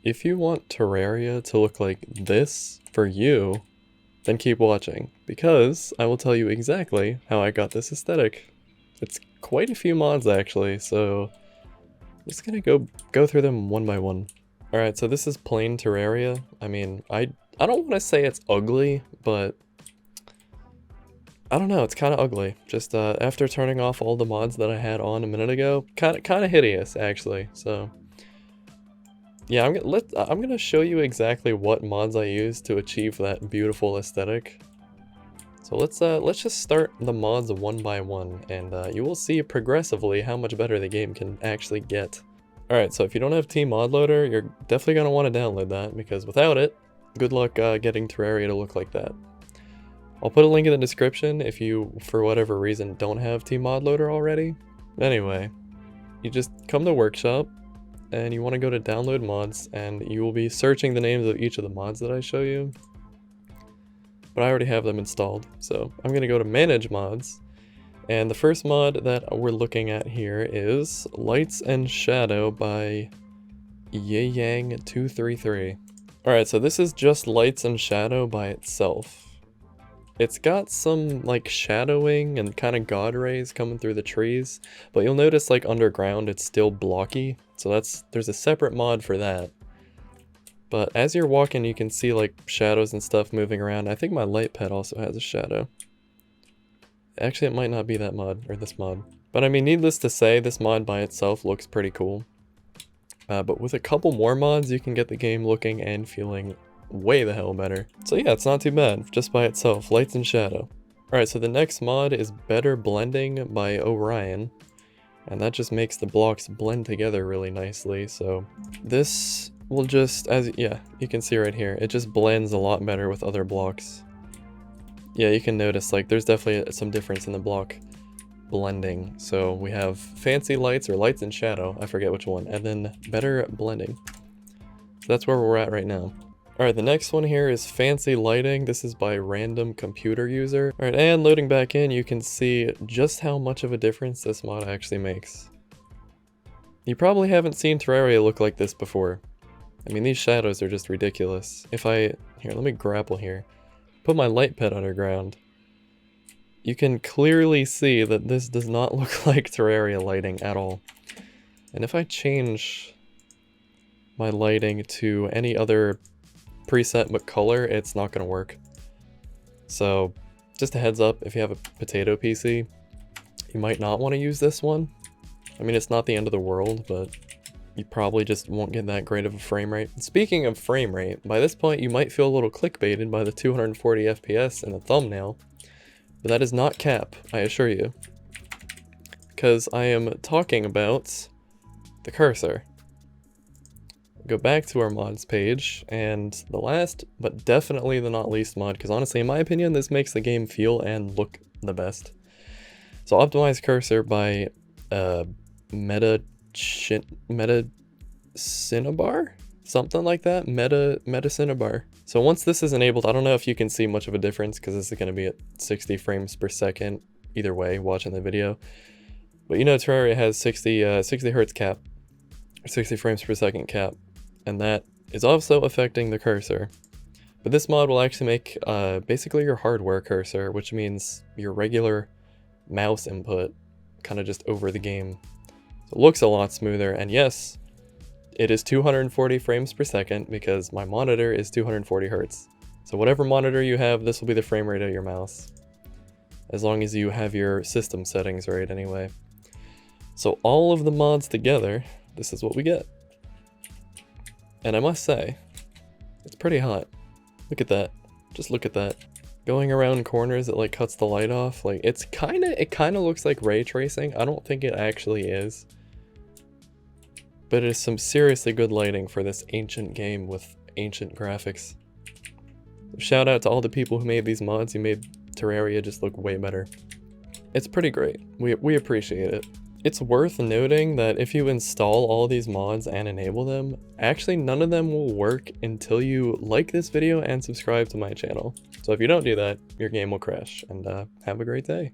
if you want Terraria to look like this for you, then keep watching, because I will tell you exactly how I got this aesthetic. It's quite a few mods actually, so I'm just gonna go through them one by one. Alright, so this is plain Terraria. I mean, I don't want to say it's ugly, but I don't know, it's kind of ugly. Just after turning off all the mods that I had on a minute ago, kind of hideous actually. So yeah, I'm gonna show you exactly what mods I used to achieve that beautiful aesthetic. So let's just start the mods one by one, and you will see progressively how much better the game can actually get. Alright, so if you don't have tModLoader, you're definitely gonna want to download that, because without it, good luck getting Terraria to look like that. I'll put a link in the description if you, for whatever reason, don't have tModLoader already. Anyway, you just come to Workshop, and you want to go to Download Mods, and you will be searching the names of each of the mods that I show you. But I already have them installed, so I'm going to go to Manage Mods. And the first mod that we're looking at here is Lights and Shadow by Yang233. Alright, so this is just Lights and Shadow by itself. It's got some like shadowing and kind of god rays coming through the trees, but you'll notice like underground it's still blocky, so there's a separate mod for that. But as you're walking you can see like shadows and stuff moving around. I think my light pad also has a shadow. Actually, it might not be that mod, or this mod. But I mean, needless to say, this mod by itself looks pretty cool. But with a couple more mods, you can get the game looking and feeling way the hell better. So yeah, it's not too bad, just by itself, Lights and Shadow. Alright, so the next mod is Better Blending by Orion. And that just makes the blocks blend together really nicely, so this will just, yeah, you can see right here, it just blends a lot better with other blocks. Yeah, you can notice, like, there's definitely some difference in the block blending. So we have Fancy Lights, or Lights and Shadow, I forget which one, and then Better Blending. So that's where we're at right now. Alright, the next one here is Fancy Lighting. This is by Random Computer User. Alright, and loading back in, you can see just how much of a difference this mod actually makes. You probably haven't seen Terraria look like this before. I mean, these shadows are just ridiculous. Here, let me grapple here. Put my light pad underground. You can clearly see that this does not look like Terraria lighting at all. And if I change my lighting to any other preset but color, it's not going to work. So just a heads up, if you have a potato PC, you might not want to use this one. I mean, it's not the end of the world, but you probably just won't get that great of a frame rate. Speaking of frame rate, by this point you might feel a little clickbaited by the 240 FPS in the thumbnail, but that is not cap, I assure you. Because I am talking about the cursor. Go back to our mods page, and the last, but definitely the not least mod, because honestly, in my opinion, this makes the game feel and look the best. So Optimize Cursor by Meta Cinnabar? Something like that? Meta Cinnabar. So once this is enabled, I don't know if you can see much of a difference, because this is going to be at 60 frames per second, either way, watching the video. But you know Terraria has 60 hertz cap, 60 frames per second cap. And that is also affecting the cursor. But this mod will actually make basically your hardware cursor, which means your regular mouse input, kind of just over the game. So it looks a lot smoother, and yes, it is 240 frames per second because my monitor is 240 hertz. So whatever monitor you have, this will be the frame rate of your mouse. As long as you have your system settings right anyway. So all of the mods together, this is what we get. And I must say, it's pretty hot. Look at that. Just look at that. Going around corners, it like cuts the light off. Like it kind of looks like ray tracing. I don't think it actually is. But it is some seriously good lighting for this ancient game with ancient graphics. Shout out to all the people who made these mods. You made Terraria just look way better. It's pretty great. We appreciate it. It's worth noting that if you install all these mods and enable them, actually none of them will work until you like this video and subscribe to my channel. So if you don't do that, your game will crash, and have a great day.